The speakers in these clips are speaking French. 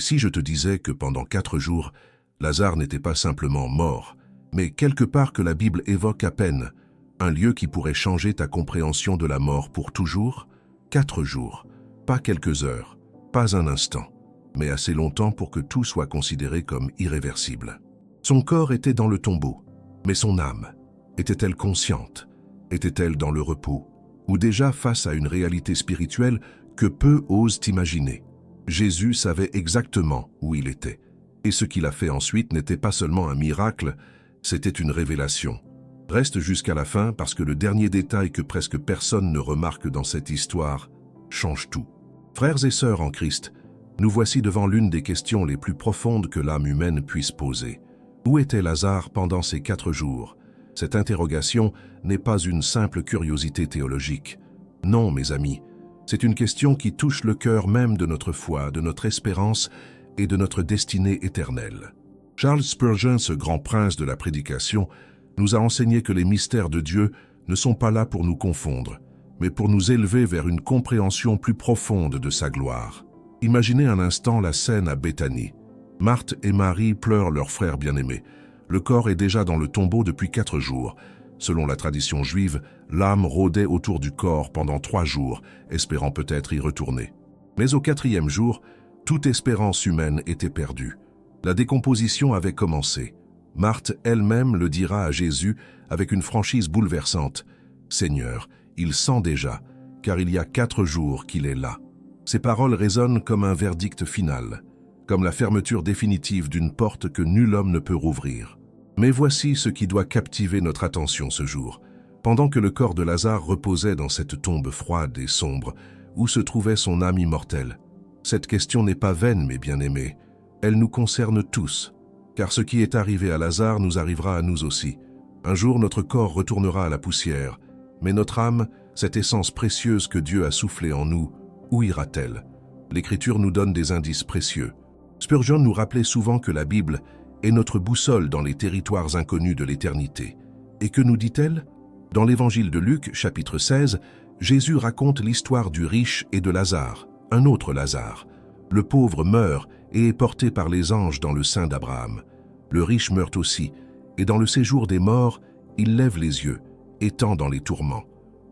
si je te disais que pendant 4 jours, Lazare n'était pas simplement mort, mais quelque part que la Bible évoque à peine, un lieu qui pourrait changer ta compréhension de la mort pour toujours? 4 jours, pas quelques heures, pas un instant, mais assez longtemps pour que tout soit considéré comme irréversible. Son corps était dans le tombeau, mais son âme, était-elle consciente? Était-elle dans le repos? Ou déjà face à une réalité spirituelle que peu osent imaginer? Jésus savait exactement où il était. Et ce qu'il a fait ensuite n'était pas seulement un miracle, c'était une révélation. Reste jusqu'à la fin parce que le dernier détail que presque personne ne remarque dans cette histoire change tout. Frères et sœurs en Christ, nous voici devant l'une des questions les plus profondes que l'âme humaine puisse poser. Où était Lazare pendant ces 4 jours? Cette interrogation n'est pas une simple curiosité théologique. Non, mes amis, c'est une question qui touche le cœur même de notre foi, de notre espérance et de notre destinée éternelle. Charles Spurgeon, ce grand prince de la prédication, nous a enseigné que les mystères de Dieu ne sont pas là pour nous confondre, mais pour nous élever vers une compréhension plus profonde de sa gloire. Imaginez un instant la scène à Béthanie. Marthe et Marie pleurent leur frère bien-aimé. Le corps est déjà dans le tombeau depuis 4 jours. Selon la tradition juive, l'âme rôdait autour du corps pendant 3 jours, espérant peut-être y retourner. Mais au 4e jour, toute espérance humaine était perdue. La décomposition avait commencé. Marthe elle-même le dira à Jésus avec une franchise bouleversante. « Seigneur, il sent déjà, car il y a 4 jours qu'il est là. » Ces paroles résonnent comme un verdict final, comme la fermeture définitive d'une porte que nul homme ne peut rouvrir. Mais voici ce qui doit captiver notre attention ce jour. Pendant que le corps de Lazare reposait dans cette tombe froide et sombre, où se trouvait son âme immortelle? Cette question n'est pas vaine, mes bien-aimés. Elle nous concerne tous, car ce qui est arrivé à Lazare nous arrivera à nous aussi. Un jour, notre corps retournera à la poussière, mais notre âme, cette essence précieuse que Dieu a soufflée en nous, où ira-t-elle? L'Écriture nous donne des indices précieux. Spurgeon nous rappelait souvent que la Bible est notre boussole dans les territoires inconnus de l'éternité. Et que nous dit-elle? Dans l'Évangile de Luc, chapitre 16, Jésus raconte l'histoire du riche et de Lazare, un autre Lazare. Le pauvre meurt et est porté par les anges dans le sein d'Abraham. Le riche meurt aussi, et dans le séjour des morts, il lève les yeux, étant dans les tourments.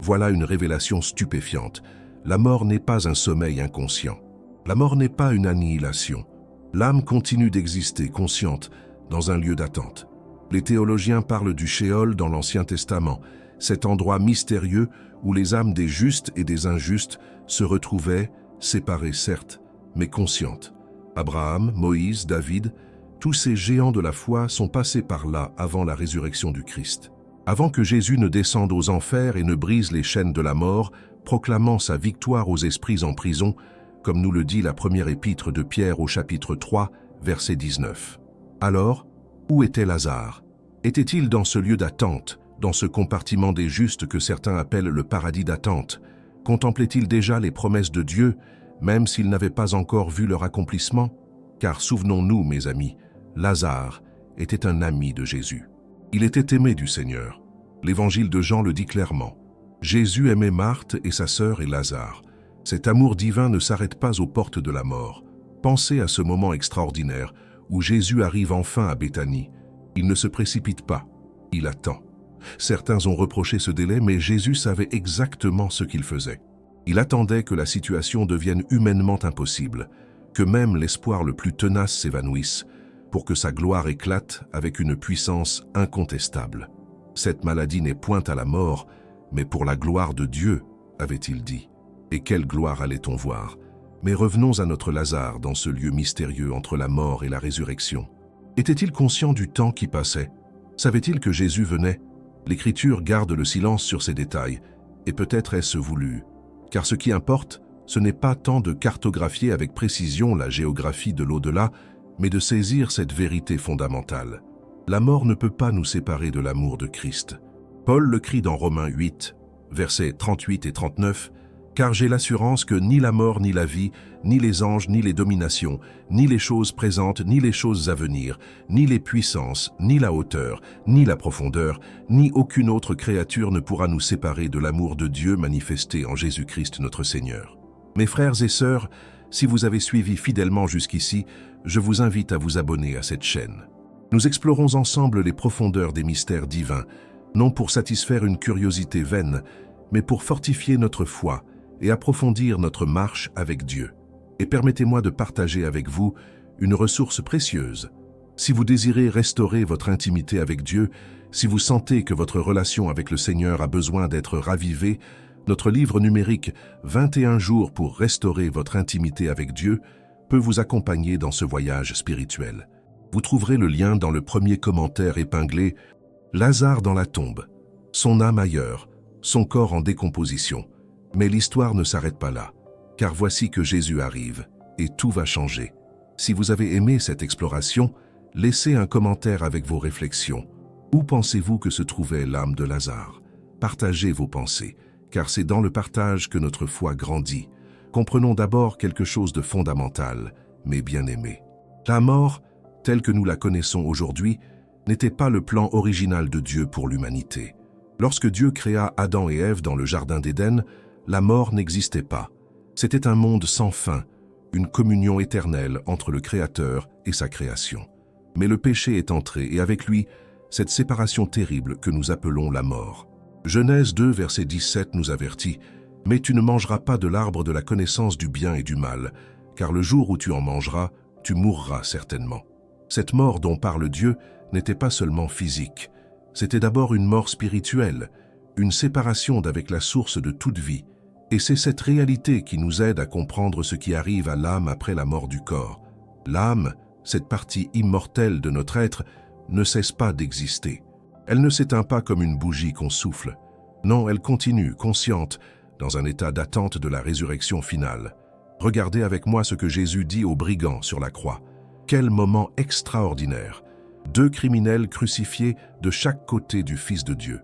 Voilà une révélation stupéfiante. La mort n'est pas un sommeil inconscient. La mort n'est pas une annihilation. L'âme continue d'exister consciente dans un lieu d'attente. Les théologiens parlent du Sheol dans l'Ancien Testament, cet endroit mystérieux où les âmes des justes et des injustes se retrouvaient, séparées certes, mais conscientes. Abraham, Moïse, David, tous ces géants de la foi sont passés par là avant la résurrection du Christ. Avant que Jésus ne descende aux enfers et ne brise les chaînes de la mort, proclamant sa victoire aux esprits en prison, comme nous le dit la première épître de Pierre au chapitre 3, verset 19. Alors, où était Lazare? Était-il dans ce lieu d'attente, dans ce compartiment des justes que certains appellent le paradis d'attente? Contemplait-il déjà les promesses de Dieu, même s'il n'avait pas encore vu leur accomplissement? Car souvenons-nous, mes amis, Lazare était un ami de Jésus. Il était aimé du Seigneur. L'Évangile de Jean le dit clairement. Jésus aimait Marthe et sa sœur et Lazare. Cet amour divin ne s'arrête pas aux portes de la mort. Pensez à ce moment extraordinaire où Jésus arrive enfin à Béthanie. Il ne se précipite pas, il attend. Certains ont reproché ce délai, mais Jésus savait exactement ce qu'il faisait. Il attendait que la situation devienne humainement impossible, que même l'espoir le plus tenace s'évanouisse, pour que sa gloire éclate avec une puissance incontestable. Cette maladie n'est point à la mort, mais pour la gloire de Dieu, avait-il dit. Et quelle gloire allait-on voir? Mais revenons à notre Lazare dans ce lieu mystérieux entre la mort et la résurrection. Était-il conscient du temps qui passait? Savait-il que Jésus venait? L'Écriture garde le silence sur ces détails, et peut-être est-ce voulu. Car ce qui importe, ce n'est pas tant de cartographier avec précision la géographie de l'au-delà, mais de saisir cette vérité fondamentale. La mort ne peut pas nous séparer de l'amour de Christ. Paul le crie dans Romains 8, versets 38 et 39, « Car j'ai l'assurance que ni la mort ni la vie, ni les anges ni les dominations, ni les choses présentes ni les choses à venir, ni les puissances, ni la hauteur, ni la profondeur, ni aucune autre créature ne pourra nous séparer de l'amour de Dieu manifesté en Jésus-Christ notre Seigneur. » Mes frères et sœurs, Si vous avez suivi fidèlement jusqu'ici, je vous invite à vous abonner à cette chaîne. Nous explorons ensemble les profondeurs des mystères divins, non pour satisfaire une curiosité vaine, mais pour fortifier notre foi et approfondir notre marche avec Dieu. Et permettez-moi de partager avec vous une ressource précieuse. Si vous désirez restaurer votre intimité avec Dieu, si vous sentez que votre relation avec le Seigneur a besoin d'être ravivée, notre livre numérique « 21 jours pour restaurer votre intimité avec Dieu » peut vous accompagner dans ce voyage spirituel. Vous trouverez le lien dans le premier commentaire épinglé « Lazare dans la tombe, son âme ailleurs, son corps en décomposition. Mais l'histoire ne s'arrête pas là, car voici que Jésus arrive et tout va changer. » Si vous avez aimé cette exploration, laissez un commentaire avec vos réflexions. Où pensez-vous que se trouvait l'âme de Lazare? Partagez vos pensées, car c'est dans le partage que notre foi grandit. Comprenons d'abord quelque chose de fondamental, mais bien aimé. La mort, telle que nous la connaissons aujourd'hui, n'était pas le plan original de Dieu pour l'humanité. Lorsque Dieu créa Adam et Ève dans le jardin d'Éden, la mort n'existait pas. C'était un monde sans fin, une communion éternelle entre le Créateur et sa création. Mais le péché est entré et avec lui, cette séparation terrible que nous appelons la mort. Genèse 2, verset 17 nous avertit « Mais tu ne mangeras pas de l'arbre de la connaissance du bien et du mal, car le jour où tu en mangeras, tu mourras certainement. » Cette mort dont parle Dieu n'était pas seulement physique, c'était d'abord une mort spirituelle, une séparation d'avec la source de toute vie. Et c'est cette réalité qui nous aide à comprendre ce qui arrive à l'âme après la mort du corps. L'âme, cette partie immortelle de notre être, ne cesse pas d'exister. Elle ne s'éteint pas comme une bougie qu'on souffle. Non, elle continue, consciente, dans un état d'attente de la résurrection finale. Regardez avec moi ce que Jésus dit aux brigands sur la croix. Quel moment extraordinaire! 2 criminels crucifiés de chaque côté du Fils de Dieu.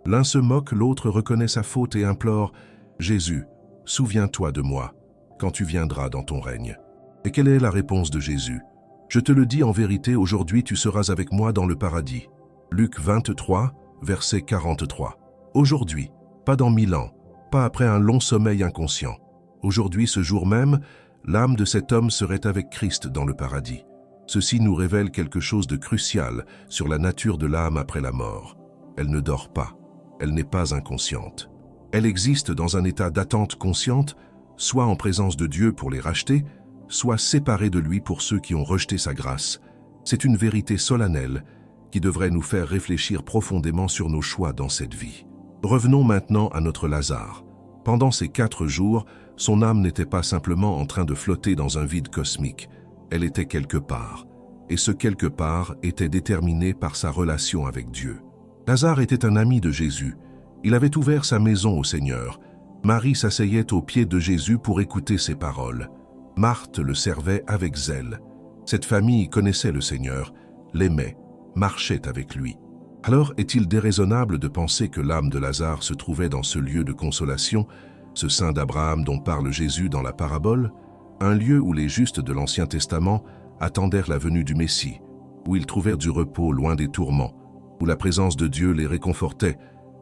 L'un se moque, l'autre reconnaît sa faute et implore « Jésus, souviens-toi de moi, quand tu viendras dans ton règne. » Et quelle est la réponse de Jésus? « Je te le dis en vérité, aujourd'hui tu seras avec moi dans le paradis. » Luc 23, verset 43. Aujourd'hui, pas dans 1000 ans, pas après un long sommeil inconscient. Aujourd'hui, ce jour même, l'âme de cet homme serait avec Christ dans le paradis. Ceci nous révèle quelque chose de crucial sur la nature de l'âme après la mort. Elle ne dort pas, elle n'est pas inconsciente. Elle existe dans un état d'attente consciente, soit en présence de Dieu pour les racheter, soit séparée de lui pour ceux qui ont rejeté sa grâce. C'est une vérité solennelle qui devrait nous faire réfléchir profondément sur nos choix dans cette vie. Revenons maintenant à notre Lazare. Pendant ces 4 jours, son âme n'était pas simplement en train de flotter dans un vide cosmique. Elle était quelque part. Et ce quelque part était déterminé par sa relation avec Dieu. Lazare était un ami de Jésus. Il avait ouvert sa maison au Seigneur. Marie s'asseyait aux pieds de Jésus pour écouter ses paroles. Marthe le servait avec zèle. Cette famille connaissait le Seigneur, l'aimait, marchait avec lui. Alors est-il déraisonnable de penser que l'âme de Lazare se trouvait dans ce lieu de consolation, ce sein d'Abraham dont parle Jésus dans la parabole, un lieu où les justes de l'Ancien Testament attendèrent la venue du Messie, où ils trouvèrent du repos loin des tourments, où la présence de Dieu les réconfortait,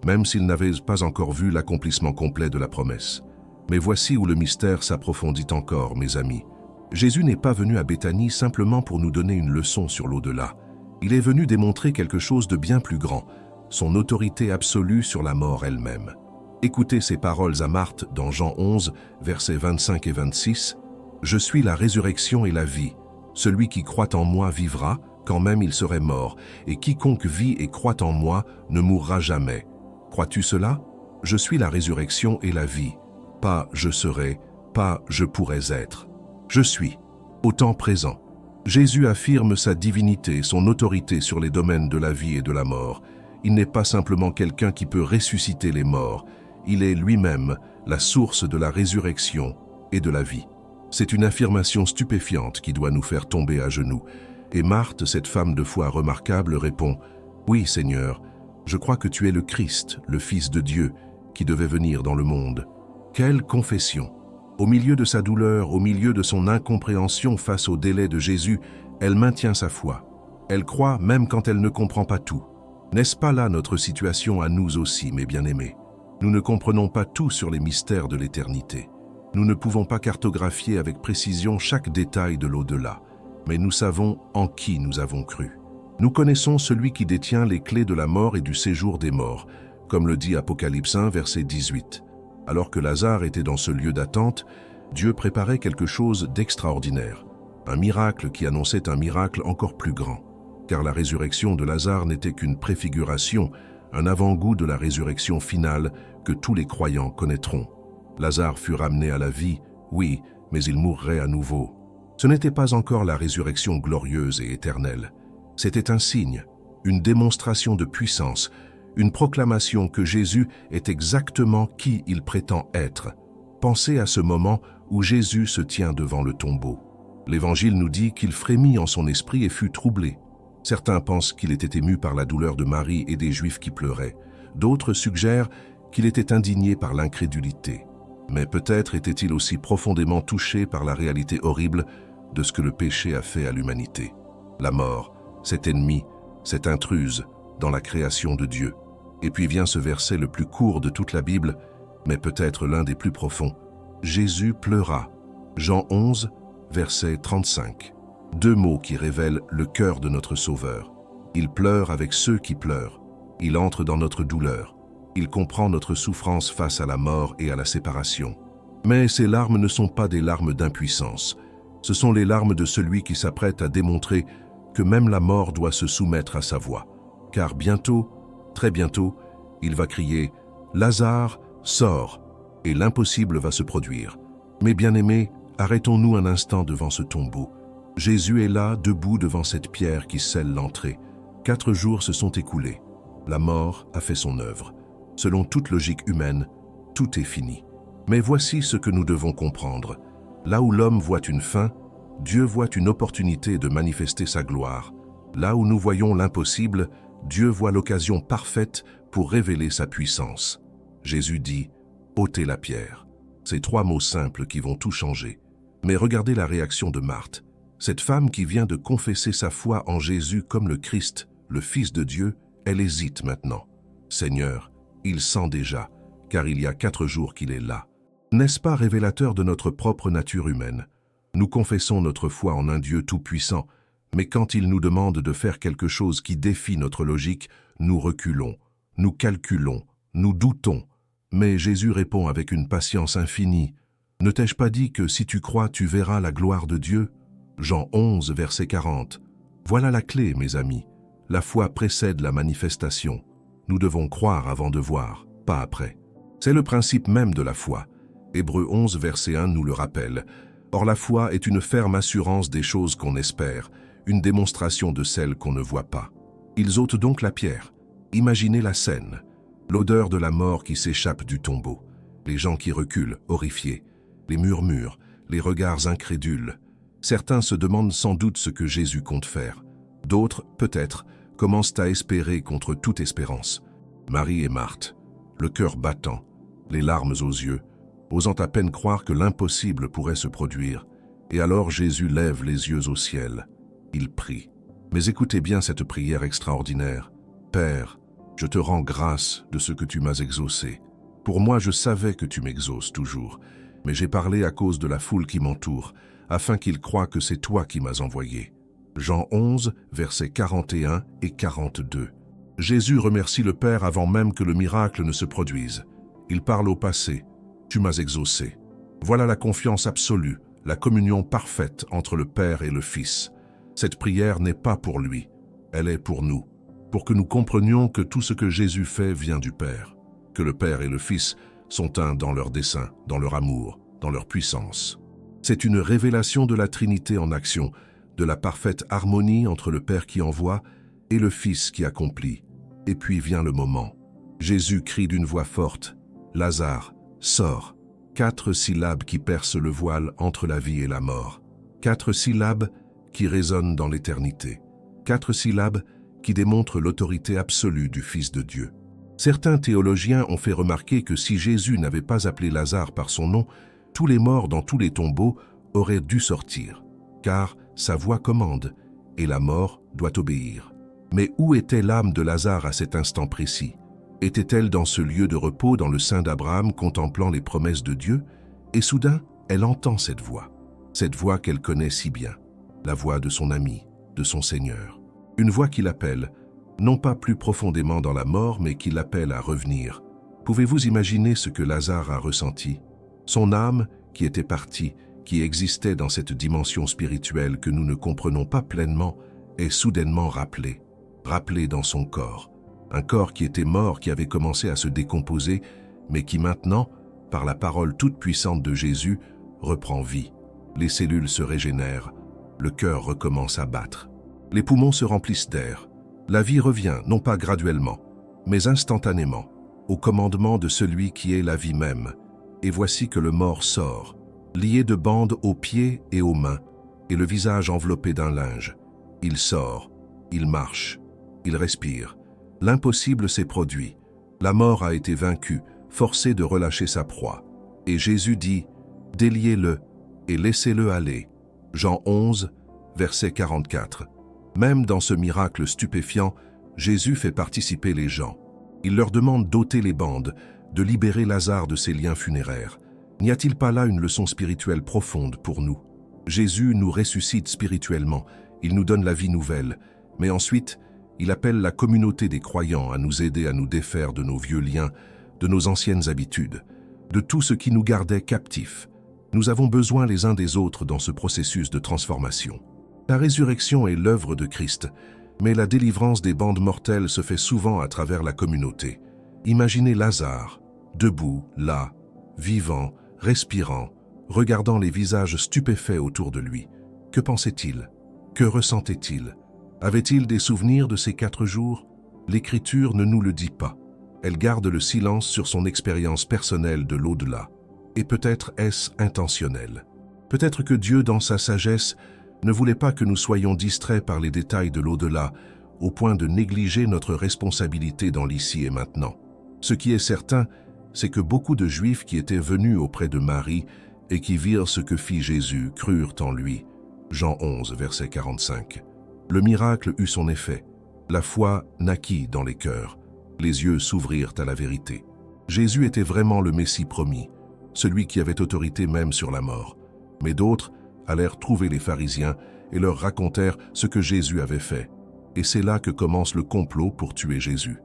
même s'ils n'avaient pas encore vu l'accomplissement complet de la promesse. Mais voici où le mystère s'approfondit encore, mes amis. Jésus n'est pas venu à Béthanie simplement pour nous donner une leçon sur l'au-delà. Il est venu démontrer quelque chose de bien plus grand, son autorité absolue sur la mort elle-même. Écoutez ces paroles à Marthe dans Jean 11, versets 25 et 26. « Je suis la résurrection et la vie. Celui qui croit en moi vivra, quand même il serait mort, et quiconque vit et croit en moi ne mourra jamais. Crois-tu cela? Je suis la résurrection et la vie. Pas je serai, pas je pourrais être. Je suis, au temps présent. » Jésus affirme sa divinité, son autorité sur les domaines de la vie et de la mort. Il n'est pas simplement quelqu'un qui peut ressusciter les morts. Il est lui-même la source de la résurrection et de la vie. C'est une affirmation stupéfiante qui doit nous faire tomber à genoux. Et Marthe, cette femme de foi remarquable, répond « Oui, Seigneur, je crois que tu es le Christ, le Fils de Dieu, qui devait venir dans le monde. » Quelle confession! Au milieu de sa douleur, au milieu de son incompréhension face au délai de Jésus, elle maintient sa foi. Elle croit même quand elle ne comprend pas tout. N'est-ce pas là notre situation à nous aussi, mes bien-aimés? Nous ne comprenons pas tout sur les mystères de l'éternité. Nous ne pouvons pas cartographier avec précision chaque détail de l'au-delà, mais nous savons en qui nous avons cru. Nous connaissons celui qui détient les clés de la mort et du séjour des morts, comme le dit Apocalypse 1, verset 18. Alors que Lazare était dans ce lieu d'attente, Dieu préparait quelque chose d'extraordinaire, un miracle qui annonçait un miracle encore plus grand, car la résurrection de Lazare n'était qu'une préfiguration, un avant-goût de la résurrection finale que tous les croyants connaîtront. Lazare fut ramené à la vie, oui, mais il mourrait à nouveau. Ce n'était pas encore la résurrection glorieuse et éternelle. C'était un signe, une démonstration de puissance, une proclamation que Jésus est exactement qui il prétend être. Pensez à ce moment où Jésus se tient devant le tombeau. L'Évangile nous dit qu'il frémit en son esprit et fut troublé. Certains pensent qu'il était ému par la douleur de Marie et des Juifs qui pleuraient. D'autres suggèrent qu'il était indigné par l'incrédulité. Mais peut-être était-il aussi profondément touché par la réalité horrible de ce que le péché a fait à l'humanité. La mort, cet ennemi, cette intruse dans la création de Dieu. Et puis vient ce verset le plus court de toute la Bible, mais peut-être l'un des plus profonds. Jésus pleura. Jean 11, verset 35. Deux mots qui révèlent le cœur de notre Sauveur. Il pleure avec ceux qui pleurent. Il entre dans notre douleur. Il comprend notre souffrance face à la mort et à la séparation. Mais ces larmes ne sont pas des larmes d'impuissance. Ce sont les larmes de celui qui s'apprête à démontrer que même la mort doit se soumettre à sa voix. Car bientôt, très bientôt, il va crier « Lazare, sors !» et l'impossible va se produire. Mais bien-aimés, arrêtons-nous un instant devant ce tombeau. Jésus est là, debout devant cette pierre qui scelle l'entrée. 4 jours se sont écoulés. La mort a fait son œuvre. Selon toute logique humaine, tout est fini. Mais voici ce que nous devons comprendre. Là où l'homme voit une fin, Dieu voit une opportunité de manifester sa gloire. Là où nous voyons l'impossible, Dieu voit l'occasion parfaite pour révéler sa puissance. Jésus dit « ôtez la pierre ». Ces 3 mots simples qui vont tout changer. Mais regardez la réaction de Marthe. Cette femme qui vient de confesser sa foi en Jésus comme le Christ, le Fils de Dieu, elle hésite maintenant. « Seigneur, il sent déjà, car il y a 4 jours qu'il est là. » N'est-ce pas révélateur de notre propre nature humaine? Nous confessons notre foi en un Dieu tout-puissant, mais quand il nous demande de faire quelque chose qui défie notre logique, nous reculons, nous calculons, nous doutons. Mais Jésus répond avec une patience infinie. « Ne t'ai-je pas dit que si tu crois, tu verras la gloire de Dieu » Jean 11, verset 40. Voilà la clé, mes amis. La foi précède la manifestation. Nous devons croire avant de voir, pas après. C'est le principe même de la foi. Hébreux 11, verset 1 nous le rappelle. Or la foi est une ferme assurance des choses qu'on espère, une démonstration de celles qu'on ne voit pas. Ils ôtent donc la pierre. Imaginez la scène. L'odeur de la mort qui s'échappe du tombeau. Les gens qui reculent, horrifiés. Les murmures, les regards incrédules. Certains se demandent sans doute ce que Jésus compte faire. D'autres, peut-être, commencent à espérer contre toute espérance. Marie et Marthe, le cœur battant, les larmes aux yeux, osant à peine croire que l'impossible pourrait se produire. Et alors Jésus lève les yeux au ciel. Il prie. Mais écoutez bien cette prière extraordinaire. « Père, je te rends grâce de ce que tu m'as exaucé. Pour moi, je savais que tu m'exauces toujours, mais j'ai parlé à cause de la foule qui m'entoure, afin qu'ils croient que c'est toi qui m'as envoyé. » Jean 11, versets 41 et 42. Jésus remercie le Père avant même que le miracle ne se produise. Il parle au passé. « Tu m'as exaucé. » Voilà la confiance absolue, la communion parfaite entre le Père et le Fils. Cette prière n'est pas pour lui, elle est pour nous, pour que nous comprenions que tout ce que Jésus fait vient du Père, que le Père et le Fils sont un dans leur dessein, dans leur amour, dans leur puissance. C'est une révélation de la Trinité en action, de la parfaite harmonie entre le Père qui envoie et le Fils qui accomplit. Et puis vient le moment. Jésus crie d'une voix forte, « Lazare, sors !» 4 syllabes qui percent le voile entre la vie et la mort. 4 syllabes qui résonnent dans l'éternité. 4 syllabes qui démontrent l'autorité absolue du Fils de Dieu. Certains théologiens ont fait remarquer que si Jésus n'avait pas appelé Lazare par son nom, tous les morts dans tous les tombeaux auraient dû sortir, car sa voix commande, et la mort doit obéir. Mais où était l'âme de Lazare à cet instant précis? Était-elle dans ce lieu de repos dans le sein d'Abraham contemplant les promesses de Dieu? Et soudain, elle entend cette voix qu'elle connaît si bien, la voix de son ami, de son Seigneur. Une voix qui l'appelle, non pas plus profondément dans la mort, mais qui l'appelle à revenir. Pouvez-vous imaginer ce que Lazare a ressenti? Son âme, qui était partie, qui existait dans cette dimension spirituelle que nous ne comprenons pas pleinement, est soudainement rappelée dans son corps. Un corps qui était mort, qui avait commencé à se décomposer, mais qui maintenant, par la parole toute puissante de Jésus, reprend vie. Les cellules se régénèrent, le cœur recommence à battre. Les poumons se remplissent d'air. La vie revient, non pas graduellement, mais instantanément, au commandement de celui qui est la vie même. Et voici que le mort sort, lié de bandes aux pieds et aux mains, et le visage enveloppé d'un linge. Il sort, il marche, il respire. L'impossible s'est produit. La mort a été vaincue, forcée de relâcher sa proie. Et Jésus dit, « Déliez-le et laissez-le aller. » Jean 11, verset 44. Même dans ce miracle stupéfiant, Jésus fait participer les gens. Il leur demande d'ôter les bandes, de libérer Lazare de ses liens funéraires. N'y a-t-il pas là une leçon spirituelle profonde pour nous? Jésus nous ressuscite spirituellement, il nous donne la vie nouvelle, mais ensuite, il appelle la communauté des croyants à nous aider à nous défaire de nos vieux liens, de nos anciennes habitudes, de tout ce qui nous gardait captifs. Nous avons besoin les uns des autres dans ce processus de transformation. La résurrection est l'œuvre de Christ, mais la délivrance des bandes mortelles se fait souvent à travers la communauté. Imaginez Lazare, debout, là, vivant, respirant, regardant les visages stupéfaits autour de lui. Que pensait-il? Que ressentait-il? Avait-il des souvenirs de ces 4 jours? L'Écriture ne nous le dit pas. Elle garde le silence sur son expérience personnelle de l'au-delà. Et peut-être est-ce intentionnel. Peut-être que Dieu, dans sa sagesse, ne voulait pas que nous soyons distraits par les détails de l'au-delà, au point de négliger notre responsabilité dans l'ici et maintenant. Ce qui est certain, c'est que beaucoup de Juifs qui étaient venus auprès de Marie et qui virent ce que fit Jésus crurent en lui. Jean 11, verset 45. Le miracle eut son effet. La foi naquit dans les cœurs. Les yeux s'ouvrirent à la vérité. Jésus était vraiment le Messie promis, celui qui avait autorité même sur la mort. Mais d'autres allèrent trouver les pharisiens et leur racontèrent ce que Jésus avait fait. Et c'est là que commence le complot pour tuer Jésus.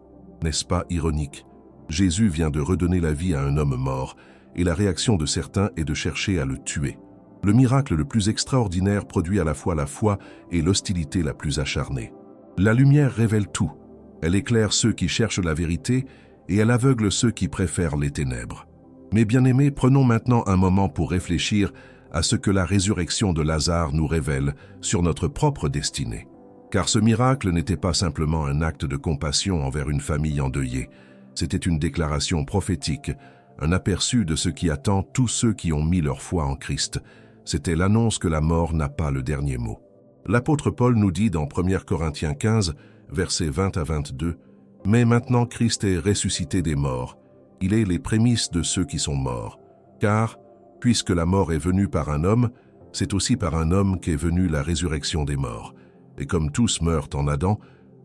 N'est-ce pas ironique? Jésus vient de redonner la vie à un homme mort, et la réaction de certains est de chercher à le tuer. Le miracle le plus extraordinaire produit à la fois la foi et l'hostilité la plus acharnée. La lumière révèle tout. Elle éclaire ceux qui cherchent la vérité et elle aveugle ceux qui préfèrent les ténèbres. Mes bien-aimés, prenons maintenant un moment pour réfléchir à ce que la résurrection de Lazare nous révèle sur notre propre destinée. Car ce miracle n'était pas simplement un acte de compassion envers une famille endeuillée. C'était une déclaration prophétique, un aperçu de ce qui attend tous ceux qui ont mis leur foi en Christ. C'était l'annonce que la mort n'a pas le dernier mot. L'apôtre Paul nous dit dans 1 Corinthiens 15, versets 20 à 22, « Mais maintenant Christ est ressuscité des morts. Il est les prémices de ceux qui sont morts. Car, puisque la mort est venue par un homme, c'est aussi par un homme qu'est venue la résurrection des morts. Et comme tous meurent en Adam,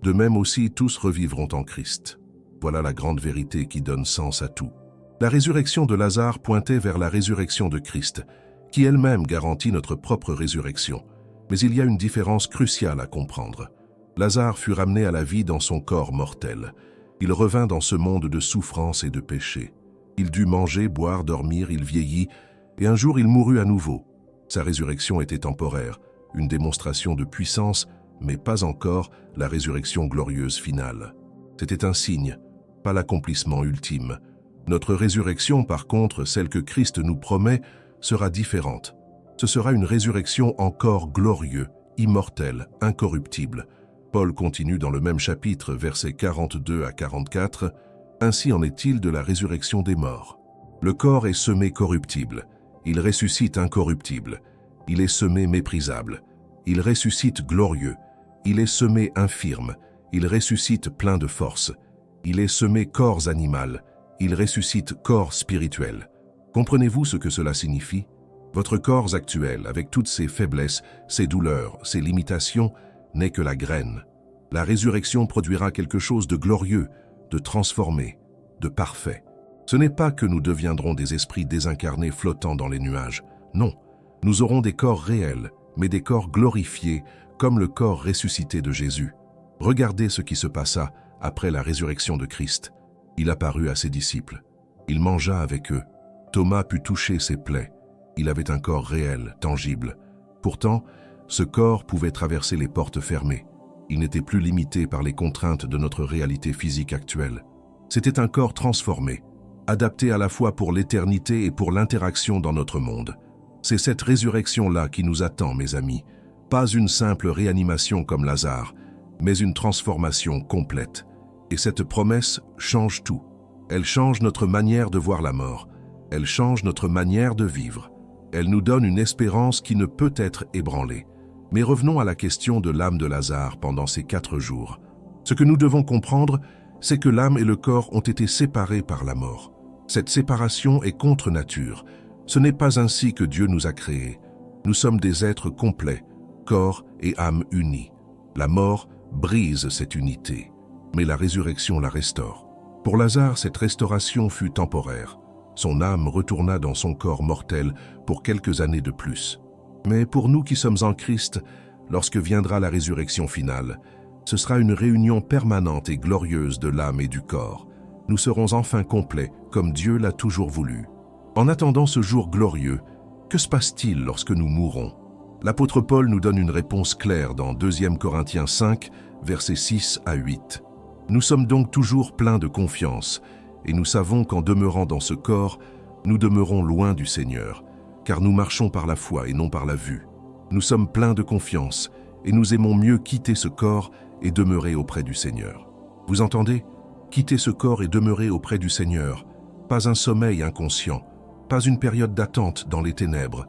de même aussi tous revivront en Christ. » Voilà la grande vérité qui donne sens à tout. La résurrection de Lazare pointait vers la résurrection de Christ, qui elle-même garantit notre propre résurrection. Mais il y a une différence cruciale à comprendre. Lazare fut ramené à la vie dans son corps mortel. Il revint dans ce monde de souffrance et de péché. Il dut manger, boire, dormir, il vieillit, et un jour il mourut à nouveau. Sa résurrection était temporaire, une démonstration de puissance, mais pas encore la résurrection glorieuse finale. C'était un signe, pas l'accomplissement ultime. Notre résurrection, par contre, celle que Christ nous promet, sera différente. Ce sera une résurrection encore glorieuse, immortelle, incorruptible. Paul continue dans le même chapitre, versets 42 à 44, « Ainsi en est-il de la résurrection des morts. Le corps est semé corruptible, il ressuscite incorruptible, il est semé méprisable, il ressuscite glorieux, il est semé infirme, il ressuscite plein de force, il est semé corps animal, il ressuscite corps spirituel. » Comprenez-vous ce que cela signifie? Votre corps actuel, avec toutes ses faiblesses, ses douleurs, ses limitations, n'est que la graine. La résurrection produira quelque chose de glorieux, de transformé, de parfait. Ce n'est pas que nous deviendrons des esprits désincarnés flottant dans les nuages. Non, nous aurons des corps réels, mais des corps glorifiés, comme le corps ressuscité de Jésus. Regardez ce qui se passa après la résurrection de Christ. Il apparut à ses disciples. Il mangea avec eux. Thomas put toucher ses plaies. Il avait un corps réel, tangible. Pourtant, ce corps pouvait traverser les portes fermées. Il n'était plus limité par les contraintes de notre réalité physique actuelle. C'était un corps transformé, adapté à la fois pour l'éternité et pour l'interaction dans notre monde. C'est cette résurrection-là qui nous attend, mes amis. Pas une simple réanimation comme Lazare, mais une transformation complète. Et cette promesse change tout. Elle change notre manière de voir la mort. Elle change notre manière de vivre. Elle nous donne une espérance qui ne peut être ébranlée. Mais revenons à la question de l'âme de Lazare pendant ces 4 jours. Ce que nous devons comprendre, c'est que l'âme et le corps ont été séparés par la mort. Cette séparation est contre nature. Ce n'est pas ainsi que Dieu nous a créés. Nous sommes des êtres complets, corps et âme unis. La mort brise cette unité, mais la résurrection la restaure. Pour Lazare, cette restauration fut temporaire. Son âme retourna dans son corps mortel pour quelques années de plus. Mais pour nous qui sommes en Christ, lorsque viendra la résurrection finale, ce sera une réunion permanente et glorieuse de l'âme et du corps. Nous serons enfin complets, comme Dieu l'a toujours voulu. En attendant ce jour glorieux, que se passe-t-il lorsque nous mourrons? L'apôtre Paul nous donne une réponse claire dans 2 Corinthiens 5, versets 6 à 8. Nous sommes donc toujours pleins de confiance, et nous savons qu'en demeurant dans ce corps, nous demeurons loin du Seigneur, car nous marchons par la foi et non par la vue. Nous sommes pleins de confiance, et nous aimons mieux quitter ce corps et demeurer auprès du Seigneur. Vous entendez? Quitter ce corps et demeurer auprès du Seigneur. Pas un sommeil inconscient, pas une période d'attente dans les ténèbres,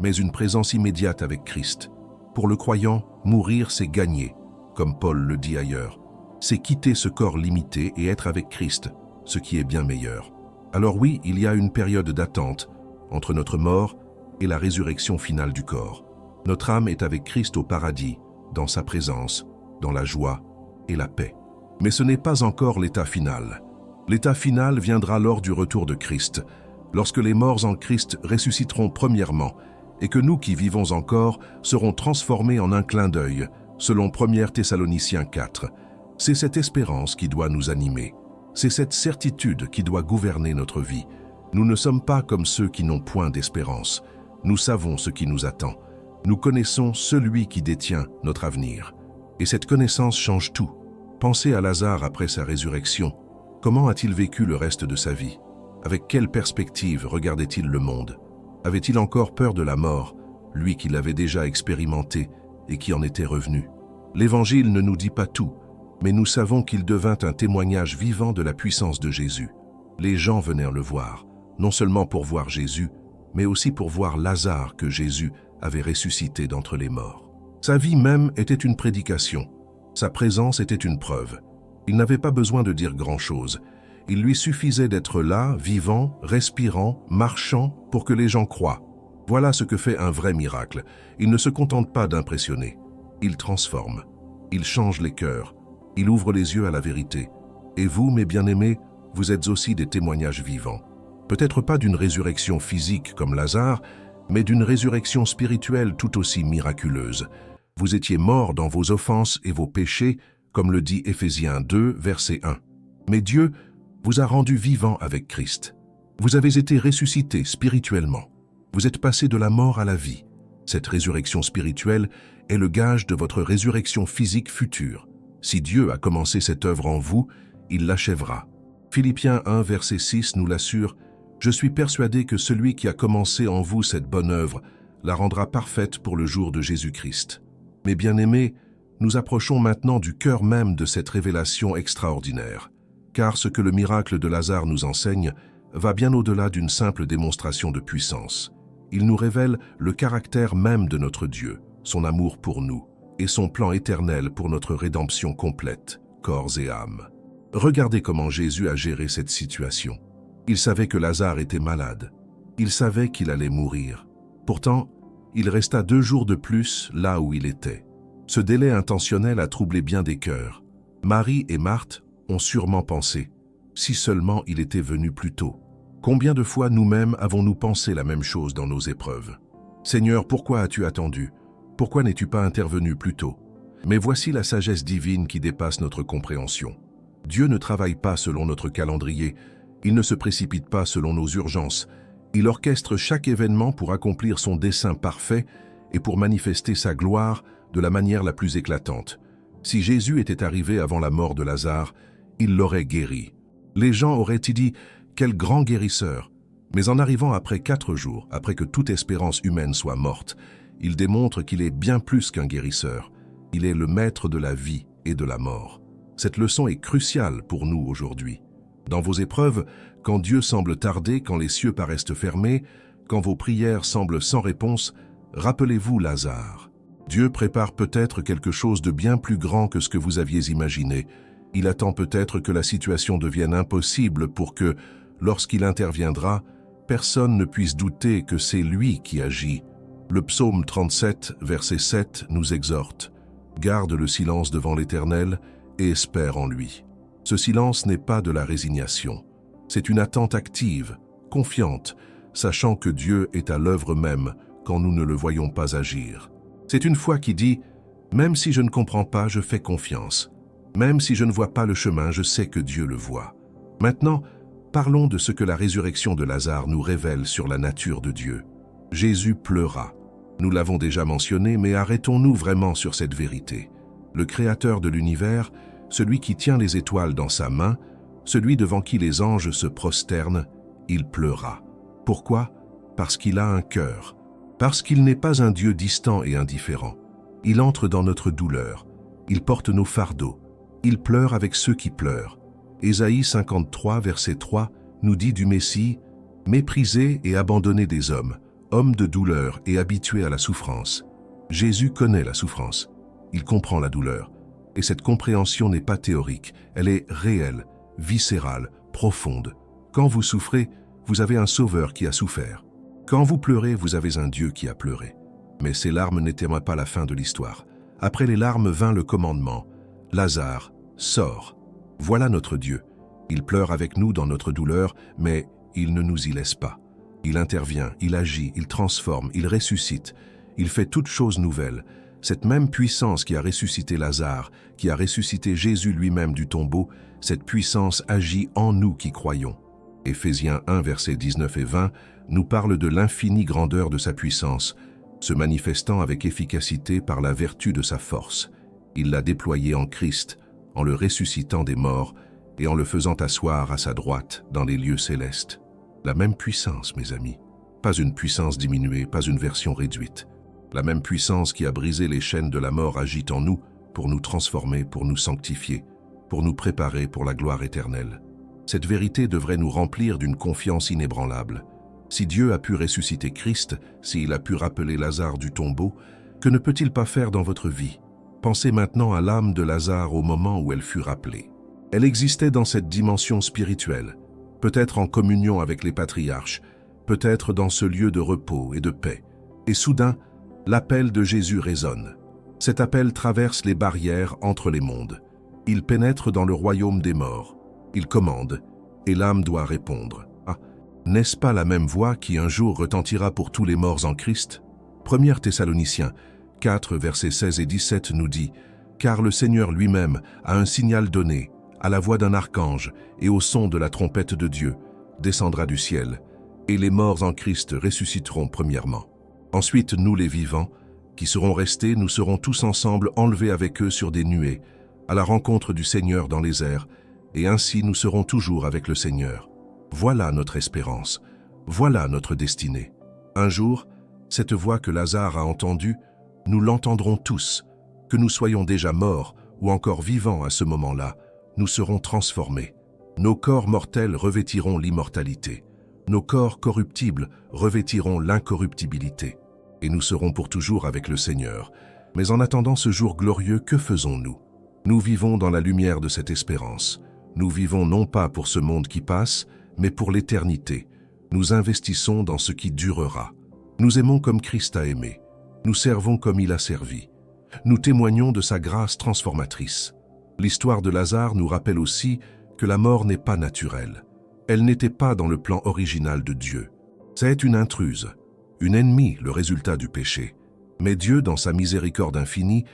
mais une présence immédiate avec Christ. Pour le croyant, mourir, c'est gagner, comme Paul le dit ailleurs. C'est quitter ce corps limité et être avec Christ, ce qui est bien meilleur. Alors oui, il y a une période d'attente entre notre mort et la résurrection finale du corps. Notre âme est avec Christ au paradis, dans sa présence, dans la joie et la paix. Mais ce n'est pas encore l'état final. L'état final viendra lors du retour de Christ, lorsque les morts en Christ ressusciteront premièrement, et que nous qui vivons encore serons transformés en un clin d'œil, selon 1 Thessaloniciens 4. C'est cette espérance qui doit nous animer. C'est cette certitude qui doit gouverner notre vie. Nous ne sommes pas comme ceux qui n'ont point d'espérance. Nous savons ce qui nous attend. Nous connaissons celui qui détient notre avenir. Et cette connaissance change tout. Pensez à Lazare après sa résurrection. Comment a-t-il vécu le reste de sa vie? Avec quelle perspective regardait-il le monde? Avait-il encore peur de la mort, lui qui l'avait déjà expérimenté et qui en était revenu? L'Évangile ne nous dit pas tout, mais nous savons qu'il devint un témoignage vivant de la puissance de Jésus. Les gens vinrent le voir, non seulement pour voir Jésus, mais aussi pour voir Lazare que Jésus avait ressuscité d'entre les morts. Sa vie même était une prédication. Sa présence était une preuve. Il n'avait pas besoin de dire grand-chose. Il lui suffisait d'être là, vivant, respirant, marchant, pour que les gens croient. Voilà ce que fait un vrai miracle. Il ne se contente pas d'impressionner. Il transforme. Il change les cœurs. Il ouvre les yeux à la vérité. Et vous, mes bien-aimés, vous êtes aussi des témoignages vivants. Peut-être pas d'une résurrection physique comme Lazare, mais d'une résurrection spirituelle tout aussi miraculeuse. Vous étiez morts dans vos offenses et vos péchés, comme le dit Éphésiens 2, verset 1. Mais Dieu vous a rendu vivant avec Christ. Vous avez été ressuscités spirituellement. Vous êtes passés de la mort à la vie. Cette résurrection spirituelle est le gage de votre résurrection physique future. Si Dieu a commencé cette œuvre en vous, il l'achèvera. Philippiens 1, verset 6 nous l'assure, « Je suis persuadé que celui qui a commencé en vous cette bonne œuvre la rendra parfaite pour le jour de Jésus-Christ. » Mes bien-aimés, nous approchons maintenant du cœur même de cette révélation extraordinaire. Car ce que le miracle de Lazare nous enseigne va bien au-delà d'une simple démonstration de puissance. Il nous révèle le caractère même de notre Dieu, son amour pour nous, et son plan éternel pour notre rédemption complète, corps et âme. Regardez comment Jésus a géré cette situation. Il savait que Lazare était malade. Il savait qu'il allait mourir. Pourtant, il resta 2 jours de plus là où il était. Ce délai intentionnel a troublé bien des cœurs. Marie et Marthe ont sûrement pensé, « si seulement il était venu plus tôt. Combien de fois nous-mêmes avons-nous pensé la même chose dans nos épreuves? Seigneur, pourquoi as-tu attendu? Pourquoi n'es-tu pas intervenu plus tôt? Mais voici la sagesse divine qui dépasse notre compréhension. Dieu ne travaille pas selon notre calendrier, il ne se précipite pas selon nos urgences, il orchestre chaque événement pour accomplir son dessein parfait et pour manifester sa gloire de la manière la plus éclatante. Si Jésus était arrivé avant la mort de Lazare, il l'aurait guéri. Les gens auraient-ils dit « Quel grand guérisseur !» Mais en arrivant après 4 jours, après que toute espérance humaine soit morte, il démontre qu'il est bien plus qu'un guérisseur. Il est le maître de la vie et de la mort. Cette leçon est cruciale pour nous aujourd'hui. Dans vos épreuves, quand Dieu semble tarder, quand les cieux paraissent fermés, quand vos prières semblent sans réponse, rappelez-vous Lazare. Dieu prépare peut-être quelque chose de bien plus grand que ce que vous aviez imaginé. Il attend peut-être que la situation devienne impossible pour que, lorsqu'il interviendra, personne ne puisse douter que c'est lui qui agit. Le psaume 37, verset 7 nous exhorte « Garde le silence devant l'Éternel et espère en lui ». Ce silence n'est pas de la résignation. C'est une attente active, confiante, sachant que Dieu est à l'œuvre même quand nous ne le voyons pas agir. C'est une foi qui dit « Même si je ne comprends pas, je fais confiance. Même si je ne vois pas le chemin, je sais que Dieu le voit. » Maintenant, parlons de ce que la résurrection de Lazare nous révèle sur la nature de Dieu. Jésus pleura. Nous l'avons déjà mentionné, mais arrêtons-nous vraiment sur cette vérité. Le Créateur de l'univers, celui qui tient les étoiles dans sa main, celui devant qui les anges se prosternent, il pleura. Pourquoi? Parce qu'il a un cœur. Parce qu'il n'est pas un Dieu distant et indifférent. Il entre dans notre douleur. Il porte nos fardeaux. Il pleure avec ceux qui pleurent. Ésaïe 53, verset 3, nous dit du Messie « Méprisé et abandonné des hommes, homme de douleur et habitué à la souffrance. » Jésus connaît la souffrance. Il comprend la douleur. Et cette compréhension n'est pas théorique, elle est réelle, viscérale, profonde. Quand vous souffrez, vous avez un sauveur qui a souffert. Quand vous pleurez, vous avez un Dieu qui a pleuré. Mais ces larmes n'étaient pas la fin de l'histoire. Après les larmes vint le commandement. Lazare, sors. Voilà notre Dieu. Il pleure avec nous dans notre douleur, mais il ne nous y laisse pas. Il intervient, il agit, il transforme, il ressuscite. Il fait toutes choses nouvelles. Cette même puissance qui a ressuscité Lazare, qui a ressuscité Jésus lui-même du tombeau, cette puissance agit en nous qui croyons. Éphésiens 1, versets 19 et 20, nous parle de l'infinie grandeur de sa puissance, se manifestant avec efficacité par la vertu de sa force. Il l'a déployée en Christ, en le ressuscitant des morts et en le faisant asseoir à sa droite dans les lieux célestes. La même puissance, mes amis. Pas une puissance diminuée, pas une version réduite. La même puissance qui a brisé les chaînes de la mort agit en nous pour nous transformer, pour nous sanctifier, pour nous préparer pour la gloire éternelle. Cette vérité devrait nous remplir d'une confiance inébranlable. Si Dieu a pu ressusciter Christ, s'il a pu rappeler Lazare du tombeau, que ne peut-il pas faire dans votre vie? Pensez maintenant à l'âme de Lazare au moment où elle fut rappelée. Elle existait dans cette dimension spirituelle, peut-être en communion avec les patriarches, peut-être dans ce lieu de repos et de paix. Et soudain, l'appel de Jésus résonne. Cet appel traverse les barrières entre les mondes. Il pénètre dans le royaume des morts. Il commande, et l'âme doit répondre. Ah, n'est-ce pas la même voix qui un jour retentira pour tous les morts en Christ? 1 Thessaloniciens 4, versets 16 et 17 nous dit « Car le Seigneur lui-même a un signal donné, à la voix d'un archange et au son de la trompette de Dieu, descendra du ciel, et les morts en Christ ressusciteront premièrement. Ensuite, nous les vivants, qui serons restés, nous serons tous ensemble enlevés avec eux sur des nuées, à la rencontre du Seigneur dans les airs, et ainsi nous serons toujours avec le Seigneur. Voilà notre espérance, voilà notre destinée. Un jour, cette voix que Lazare a entendue, nous l'entendrons tous, que nous soyons déjà morts ou encore vivants à ce moment-là, nous serons transformés. Nos corps mortels revêtiront l'immortalité. Nos corps corruptibles revêtiront l'incorruptibilité. Et nous serons pour toujours avec le Seigneur. Mais en attendant ce jour glorieux, que faisons-nous? Nous vivons dans la lumière de cette espérance. Nous vivons non pas pour ce monde qui passe, mais pour l'éternité. Nous investissons dans ce qui durera. Nous aimons comme Christ a aimé. Nous servons comme il a servi. Nous témoignons de sa grâce transformatrice. L'histoire de Lazare nous rappelle aussi que la mort n'est pas naturelle. Elle n'était pas dans le plan original de Dieu. C'est une intruse, une ennemie, le résultat du péché. Mais Dieu, dans sa miséricorde infinie,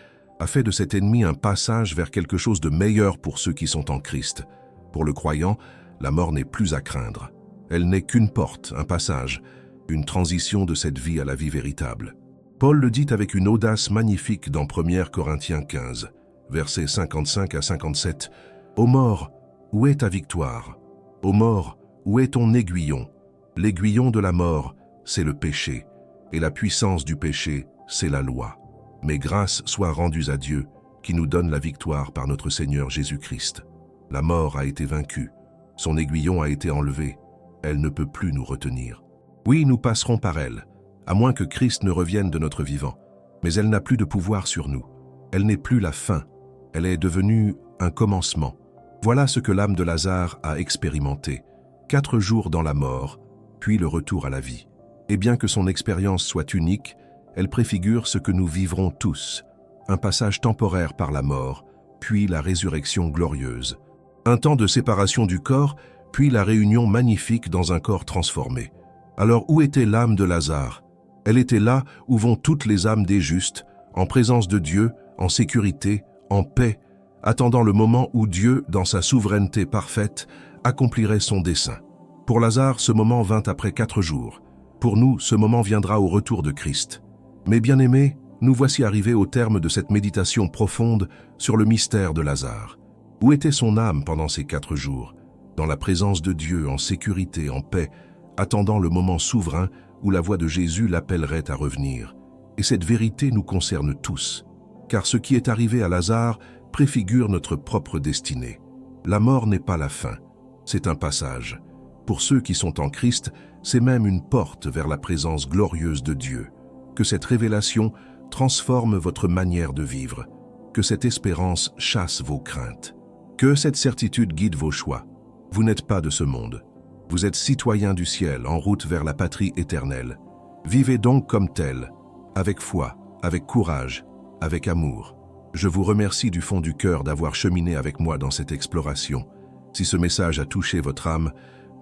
a fait de cet ennemi un passage vers quelque chose de meilleur pour ceux qui sont en Christ. Pour le croyant, la mort n'est plus à craindre. Elle n'est qu'une porte, un passage, une transition de cette vie à la vie véritable. Paul le dit avec une audace magnifique dans 1 Corinthiens 15, versets 55 à 57. « Ô mort, où est ta victoire? Ô mort, où est ton aiguillon? L'aiguillon de la mort, c'est le péché, et la puissance du péché, c'est la loi. Mais grâce soit rendue à Dieu, qui nous donne la victoire par notre Seigneur Jésus-Christ. La mort a été vaincue, son aiguillon a été enlevé, elle ne peut plus nous retenir. Oui, nous passerons par elle, à moins que Christ ne revienne de notre vivant, mais elle n'a plus de pouvoir sur nous. Elle n'est plus la fin, elle est devenue un commencement. Voilà ce que l'âme de Lazare a expérimenté. 4 jours dans la mort, puis le retour à la vie. Et bien que son expérience soit unique, elle préfigure ce que nous vivrons tous, un passage temporaire par la mort, puis la résurrection glorieuse. Un temps de séparation du corps, puis la réunion magnifique dans un corps transformé. Alors où était l'âme de Lazare? Elle était là où vont toutes les âmes des justes, en présence de Dieu, en sécurité, en paix, attendant le moment où Dieu, dans sa souveraineté parfaite, accomplirait son dessein. Pour Lazare, ce moment vint après 4 jours. Pour nous, ce moment viendra au retour de Christ. Mes bien-aimés, nous voici arrivés au terme de cette méditation profonde sur le mystère de Lazare. Où était son âme pendant ces 4 jours? Dans la présence de Dieu, en sécurité, en paix, attendant le moment souverain où la voix de Jésus l'appellerait à revenir. Et cette vérité nous concerne tous, car ce qui est arrivé à Lazare préfigure notre propre destinée. La mort n'est pas la fin, c'est un passage. Pour ceux qui sont en Christ, c'est même une porte vers la présence glorieuse de Dieu. Que cette révélation transforme votre manière de vivre, que cette espérance chasse vos craintes, que cette certitude guide vos choix. Vous n'êtes pas de ce monde. Vous êtes citoyens du ciel, en route vers la patrie éternelle. Vivez donc comme tel, avec foi, avec courage, avec amour. Je vous remercie du fond du cœur d'avoir cheminé avec moi dans cette exploration. Si ce message a touché votre âme,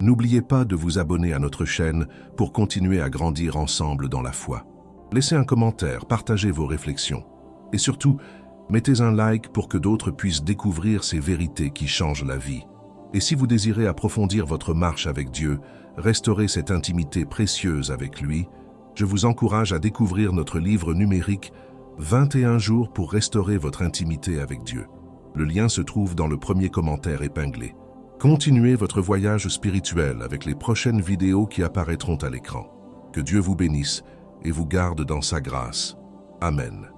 n'oubliez pas de vous abonner à notre chaîne pour continuer à grandir ensemble dans la foi. Laissez un commentaire, partagez vos réflexions. Et surtout, mettez un like pour que d'autres puissent découvrir ces vérités qui changent la vie. Et si vous désirez approfondir votre marche avec Dieu, restaurer cette intimité précieuse avec lui, je vous encourage à découvrir notre livre numérique « 21 jours pour restaurer votre intimité avec Dieu ». Le lien se trouve dans le premier commentaire épinglé. Continuez votre voyage spirituel avec les prochaines vidéos qui apparaîtront à l'écran. Que Dieu vous bénisse et vous garde dans sa grâce. Amen.